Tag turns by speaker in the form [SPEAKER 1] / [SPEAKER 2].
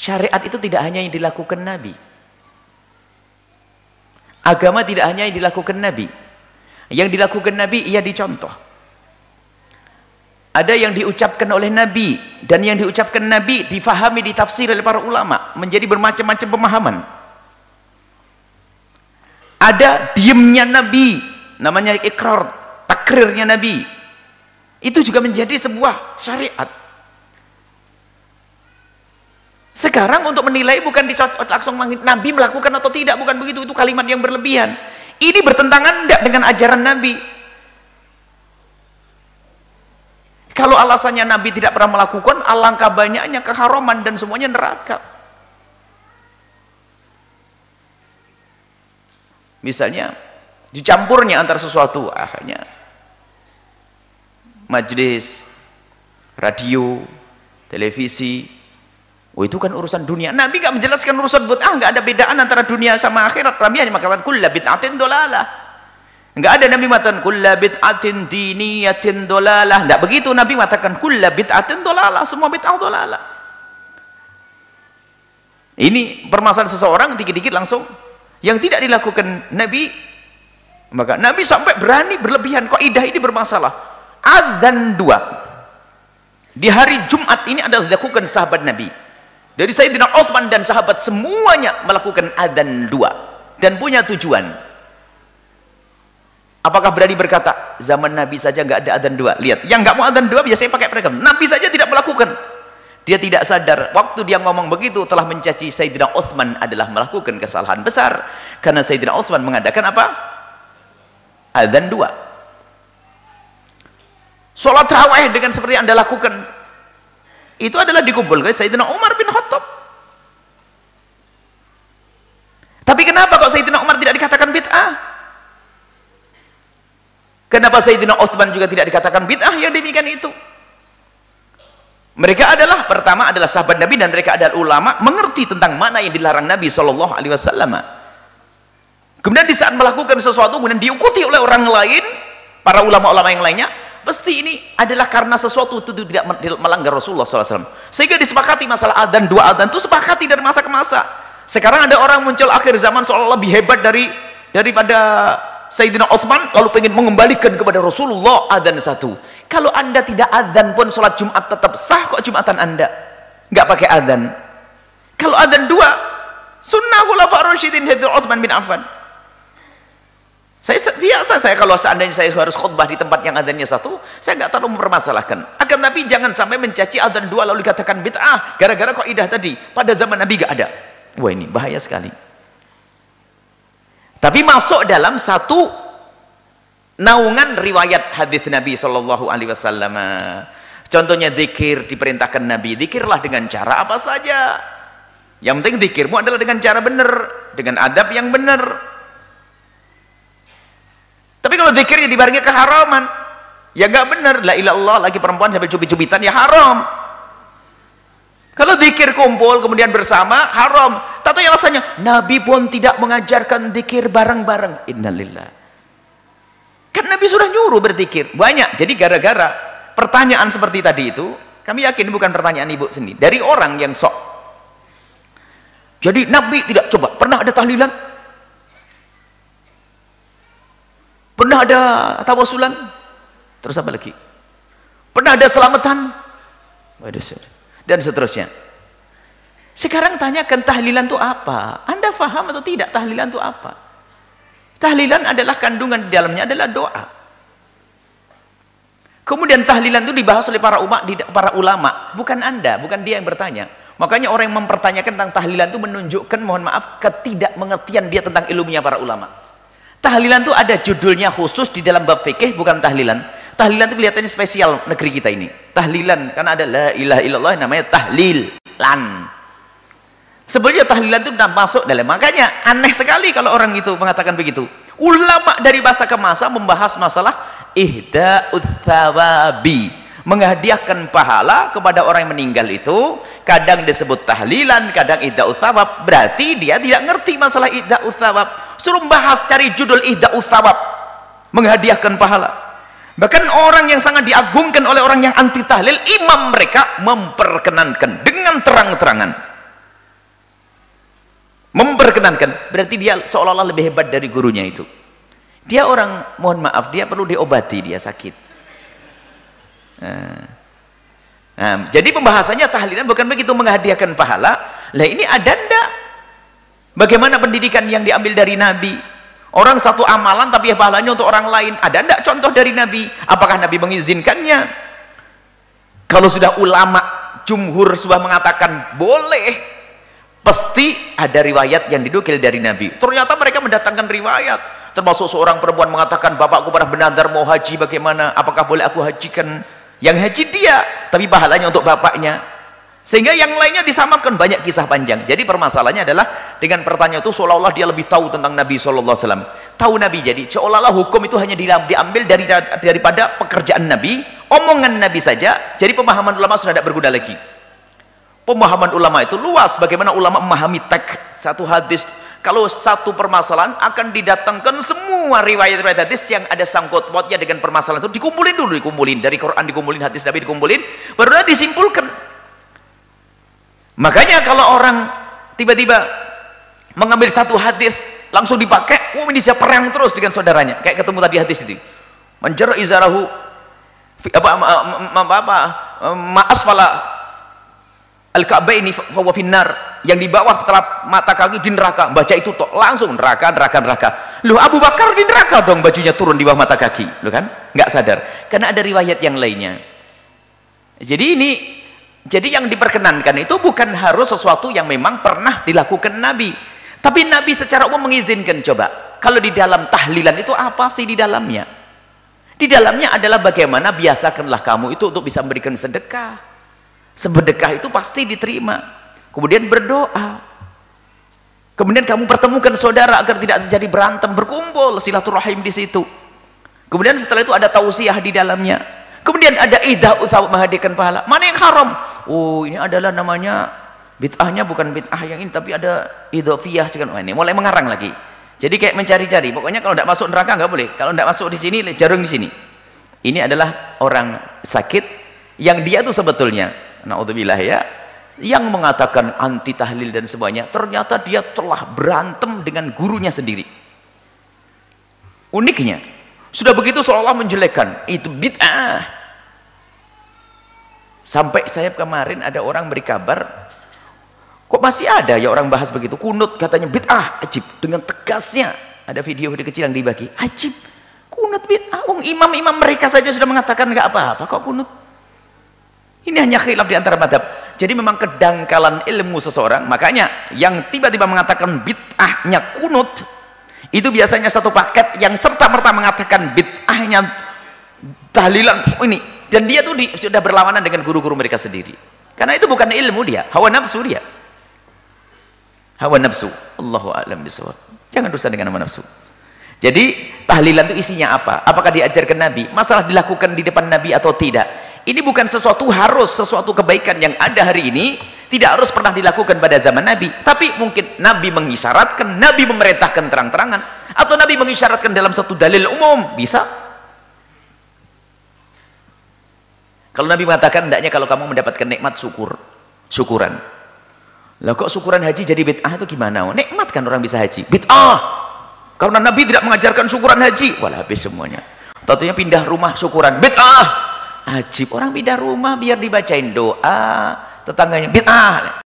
[SPEAKER 1] Syariat itu tidak hanya yang dilakukan Nabi. Agama tidak hanya yang dilakukan Nabi. Yang dilakukan Nabi ia dicontoh. Ada yang diucapkan oleh Nabi, dan yang diucapkan Nabi difahami, ditafsir oleh para ulama menjadi bermacam-macam pemahaman. Ada diamnya Nabi, namanya ikrar, takrirnya Nabi, itu juga menjadi sebuah syariat. Sekarang untuk menilai bukan dicocok langsung Nabi melakukan atau tidak, bukan begitu, itu kalimat yang berlebihan. Ini bertentangan tidak dengan ajaran Nabi. Kalau alasannya Nabi tidak pernah melakukan, alangkah banyaknya keharaman dan semuanya neraka. Misalnya dicampurnya antara sesuatu, akhirnya majelis, radio, televisi, itu kan urusan dunia. Nabi gak menjelaskan urusan bid'ah, gak ada bedaan antara dunia sama akhirat. Nabi hanya mengatakan kulla bid'atin dolalah. Enggak ada Nabi mengatakan kulla bid'atin diniyatin dolalah. Enggak begitu, Nabi mengatakan kulla bid'atin dolalah, semua bid'ah dolalah. Ini permasalahan seseorang dikit-dikit langsung yang tidak dilakukan Nabi, maka Nabi sampai berani berlebihan. Kaidah ini bermasalah. Adzan 2 di hari Jumat ini adalah dilakukan sahabat Nabi. Dari Sayyidina Utsman dan sahabat semuanya melakukan adzan 2 dan punya tujuan. Apakah berani berkata zaman Nabi saja nggak ada adzan 2? Lihat, yang nggak mau adzan 2 biasanya pakai perekam. Nabi saja tidak melakukan. Dia tidak sadar waktu dia ngomong begitu telah mencaci Sayyidina Utsman adalah melakukan kesalahan besar, karena Sayyidina Utsman mengadakan apa? Adzan 2. Sholat tarawih dengan seperti yang Anda lakukan itu adalah dikumpulkan Sayyidina Umar bin Khattab. Tapi kenapa kok Sayyidina Umar tidak dikatakan bid'ah? Kenapa Sayyidina Utsman juga tidak dikatakan bid'ah yang demikian itu? Mereka adalah, pertama adalah sahabat Nabi, dan mereka adalah ulama, mengerti tentang mana yang dilarang Nabi SAW. Kemudian di saat melakukan sesuatu kemudian diikuti oleh orang lain, para ulama-ulama yang lainnya, pasti ini adalah karena sesuatu itu tidak melanggar Rasulullah SAW. Sehingga disepakati masalah adzan 2 adzan itu sepakati dari masa ke masa. Sekarang ada orang muncul akhir zaman seolah lebih hebat daripada Sayyidina Utsman, lalu pengen mengembalikan kepada Rasulullah adzan 1. Kalau Anda tidak adzan pun sholat Jumat tetap sah kok Jumatan Anda. Nggak pakai adzan. Kalau adzan 2, sunnah khulafaur rasyidin Sayyidina Utsman bin Affan. Saya kalau seandainya saya harus khutbah di tempat yang adzannya 1, saya nggak terlalu mempermasalahkan. Akan Nabi jangan sampai mencaci adzan 2 lalu dikatakan bid'ah gara-gara kaidah tadi. Pada zaman Nabi nggak ada. Wah, ini bahaya sekali. Tapi masuk dalam satu naungan riwayat hadis Nabi SAW. Contohnya zikir diperintahkan Nabi, zikirlah dengan cara apa saja. Yang penting zikirmu adalah dengan cara benar, dengan adab yang benar. Tapi kalau zikirnya dibarengi keharaman, ya nggak benar. La ilaha illallah lagi perempuan sambil cubit-cubitan, ya haram. Kalau zikir kumpul kemudian bersama, haram. Tahu yang rasanya Nabi pun tidak mengajarkan zikir bareng-bareng. Innalillah. Kan Nabi sudah nyuruh berzikir banyak. Jadi gara-gara pertanyaan seperti tadi itu, kami yakin bukan pertanyaan ibu sendiri, dari orang yang sok. Jadi Nabi tidak coba. Pernah ada tahlilan? Pernah ada tawasulan? Terus apa lagi? Pernah ada selamatan? Dan seterusnya. Sekarang tanyakan tahlilan itu apa? Anda faham atau tidak tahlilan itu apa? Tahlilan adalah kandungan di dalamnya adalah doa. Kemudian tahlilan itu dibahas oleh para ulama, bukan Anda, bukan dia yang bertanya. Makanya orang yang mempertanyakan tentang tahlilan itu menunjukkan, mohon maaf, ketidakmengertian dia tentang ilmunya para ulama. Tahlilan itu ada judulnya khusus di dalam bab fikih, bukan tahlilan. Tahlilan itu kelihatannya spesial negeri kita ini. Tahlilan karena ada la ilaha illallah namanya tahlilan. Sebenarnya tahlilan itu sudah masuk dalam. Makanya aneh sekali kalau orang itu mengatakan begitu. Ulama dari masa ke masa membahas masalah ihda'ut thawabi, menghadiahkan pahala kepada orang yang meninggal itu. Kadang disebut tahlilan, kadang ihda'ut thawab. Berarti dia tidak ngerti masalah ihda'ut thawab. Suruh bahas cari judul ihda'ut thawab, menghadiahkan pahala. Bahkan orang yang sangat diagungkan oleh orang yang anti tahlil, imam mereka memperkenankan dengan terang-terangan. memperkenankan, berarti dia seolah-olah lebih hebat dari gurunya itu. Dia orang, mohon maaf, dia perlu diobati, dia sakit. Jadi pembahasannya tahlilan bukan begitu menghadiahkan pahala. Lah ini ada ndak? Bagaimana pendidikan yang diambil dari Nabi? Orang satu amalan tapi pahalanya untuk orang lain. Ada ndak contoh dari Nabi? Apakah Nabi mengizinkannya? Kalau sudah ulama jumhur sudah mengatakan boleh, pasti ada riwayat yang dinukil dari Nabi. Ternyata mereka mendatangkan riwayat, termasuk seorang perempuan mengatakan, bapakku pernah bernadar mau haji, bagaimana, apakah boleh aku hajikan? Yang haji dia, tapi pahalanya untuk bapaknya. Sehingga yang lainnya disamakan, banyak kisah panjang. Jadi permasalahannya adalah dengan pertanyaan itu seolah-olah dia lebih tahu tentang Nabi SAW. Tahu Nabi, jadi seolah-olah hukum itu hanya diambil daripada pekerjaan Nabi, omongan Nabi saja. Jadi pemahaman ulama sudah tidak berguna lagi. Pemahaman ulama itu luas. Bagaimana ulama memahami teks satu hadis. Kalau satu permasalahan akan didatangkan semua riwayat-riwayat hadis yang ada sangkut pautnya dengan permasalahan itu, dikumpulin dulu, dikumpulin dari Quran, dikumpulin hadis Nabi, dikumpulin, baru disimpulkan. Makanya kalau orang tiba-tiba mengambil satu hadis langsung dipakai, ini bisa perang terus dengan saudaranya, kayak ketemu tadi hadis itu, manjara izarahu ma'asfala al-ka'baini fahuwa finnar, yang di bawah setelah mata kaki di neraka. Baca itu tok langsung neraka. Loh, Abu Bakar di neraka dong, bajunya turun di bawah mata kaki. Loh kan? Nggak sadar. Karena ada riwayat yang lainnya. Jadi yang diperkenankan itu bukan harus sesuatu yang memang pernah dilakukan Nabi. Tapi Nabi secara umum mengizinkan. Coba, kalau di dalam tahlilan itu apa sih di dalamnya? Di dalamnya adalah bagaimana biasakanlah kamu itu untuk bisa memberikan sedekah. Sedekah itu pasti diterima. Kemudian berdoa. Kemudian kamu pertemukan saudara agar tidak terjadi berantem, berkumpul, silaturahim di situ. Kemudian setelah itu ada tausiah di dalamnya. Kemudian ada idah utsawab, menghadiahkan pahala. Mana yang haram? Oh, ini adalah namanya bid'ahnya bukan bid'ah yang ini, tapi ada idhofiyah. Ini mulai mengarang lagi. Jadi kayak mencari-cari. Pokoknya kalau tidak masuk neraka nggak boleh. Kalau tidak masuk di sini, jarum di sini. Ini adalah orang sakit yang dia tuh sebetulnya, naudzubillah ya, yang mengatakan anti tahlil dan sebagainya, ternyata dia telah berantem dengan gurunya sendiri. Uniknya, sudah begitu seolah menjelekkan, itu bid'ah. Sampai saya kemarin ada orang beri kabar, kok masih ada ya orang bahas begitu, kunut katanya bid'ah, ajib, dengan tegasnya. Ada video kecil yang dibagi, ajib, kunut bid'ah, imam-imam mereka saja sudah mengatakan nggak apa-apa, kok kunut? Ini hanya khilaf di antara madhab. Jadi memang kedangkalan ilmu seseorang. Makanya yang tiba-tiba mengatakan bid'ahnya kunut, itu biasanya satu paket yang serta-merta mengatakan bid'ahnya tahlilan ini. Dan dia tuh sudah berlawanan dengan guru-guru mereka sendiri. Karena itu bukan ilmu dia, hawa nafsu dia. Hawa nafsu. Allahu a'lam bishawab. Jangan dosa dengan hawa nafsu. Jadi tahlilan itu isinya apa? Apakah diajarkan Nabi? Masalah dilakukan di depan Nabi atau tidak? Ini bukan sesuatu kebaikan yang ada hari ini, tidak harus pernah dilakukan pada zaman Nabi. Tapi mungkin Nabi mengisyaratkan, Nabi memerintahkan terang-terangan, atau Nabi mengisyaratkan dalam satu dalil umum, bisa. Kalau Nabi mengatakan, hendaknya kalau kamu mendapatkan nikmat syukuran. Lah kok syukuran haji jadi bid'ah itu gimana? Nikmat kan orang bisa haji. Bid'ah. Karena Nabi tidak mengajarkan syukuran haji. Walah habis semuanya. Tentunya pindah rumah syukuran. Bid'ah. Ajib, orang pindah rumah biar dibacain doa tetangganya, bid'ah.